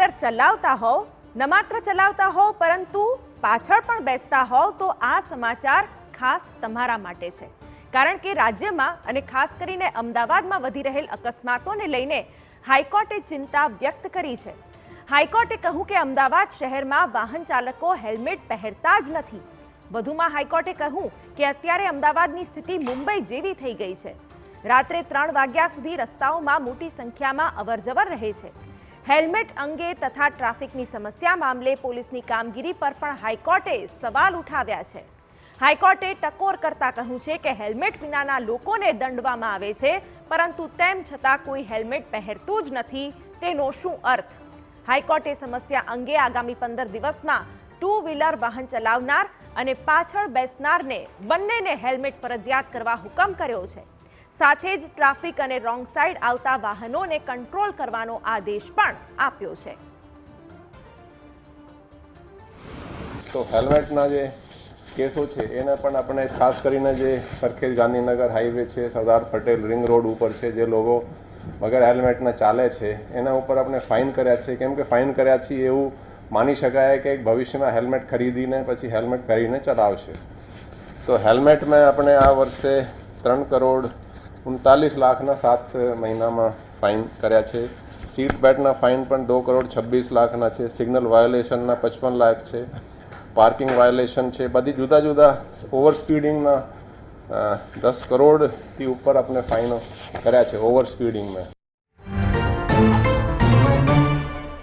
Wheeler ચલાવતા હોવ, ન માત્ર ચલાવતા હોવ પરંતુ પાછળ પણ બેસતા હોવ તો આ સમાચાર ખાસ તમારા માટે છે। કારણ કે રાજ્યમાં અને ખાસ કરીને અમદાવાદમાં વધી રહેલ અકસ્માતોને લઈને હાઈકોર્ટે ચિંતા વ્યક્ત કરી છે। હાઈકોર્ટે કહ્યું કે અમદાવાદ શહેરમાં વાહન ચાલકો હેલ્મેટ પહેરતા જ નથી। વધુમાં હાઈકોર્ટે કહ્યું કે અત્યારે અમદાવાદની સ્થિતિ મુંબઈ જેવી થઈ ગઈ છે। રાત્રે 3 વાગ્યા સુધી રસ્તાઓમાં મોટી સંખ્યામાં અવરજવર રહે છે। હેલ્મેટ અંગે તથા ટ્રાફિકની સમસ્યા મામલે પોલીસની કામગીરી પર પણ હાઈકોર્ટે સવાલ ઉઠાવ્યા છે। હાઈકોર્ટે ટકોર કરતા કહ્યું છે કે હેલ્મેટ વિનાના લોકોને દંડવામાં આવે છે, પરંતુ તેમ છતાં કોઈ હેલ્મેટ પહેરતું જ નથી, તેનો શું અર્થ? હાઈકોર્ટે સમસ્યા અંગે આગામી 15 દિવસમાં 2 વ્હીલર વાહન ચલાવનાર અને પાછળ બેસનારને બંનેને હેલ્મેટ ફરજિયાત કરવા હુકમ કર્યો છે। સાથે જ ટ્રાફિક અને રોંગ સાઈડ આવતા વાહનોને કંટ્રોલ કરવાનો આદેશ પણ આપ્યો છે। તો હેલ્મેટના જે કેસો છે એને પણ આપણે ખાસ કરીને જે સરખેજ ગાંધીનગર હાઈવે છે, સરદાર પટેલ રિંગ રોડ ઉપર છે, જે લોકો વગર હેલ્મેટના ચાલે છે એના ઉપર આપણે ફાઇન કર્યા છે। કેમ કે ફાઇન કર્યા છે એવું માની શકાય કે ભવિષ્યમાં હેલ્મેટ ખરીદીને પછી હેલ્મેટ પહેરીને ચલાવશે। તો હેલ્મેટમાં આપણે આ વર્ષે 3,39,00,000ના 7 મહિનામાં ફાઇન કર્યા છે। સીટ બેલ્ટના ફાઇન પણ 2,26,00,000ના છે। સિગ્નલ વાયોલેશનના 55 લાખ છે। પાર્કિંગ વાયોલેશન છે, બધી જુદા જુદા ઓવર સ્પીડિંગના 10 કરોડથી ઉપર આપણે ફાઇનો કર્યા છે ઓવર સ્પીડિંગમાં।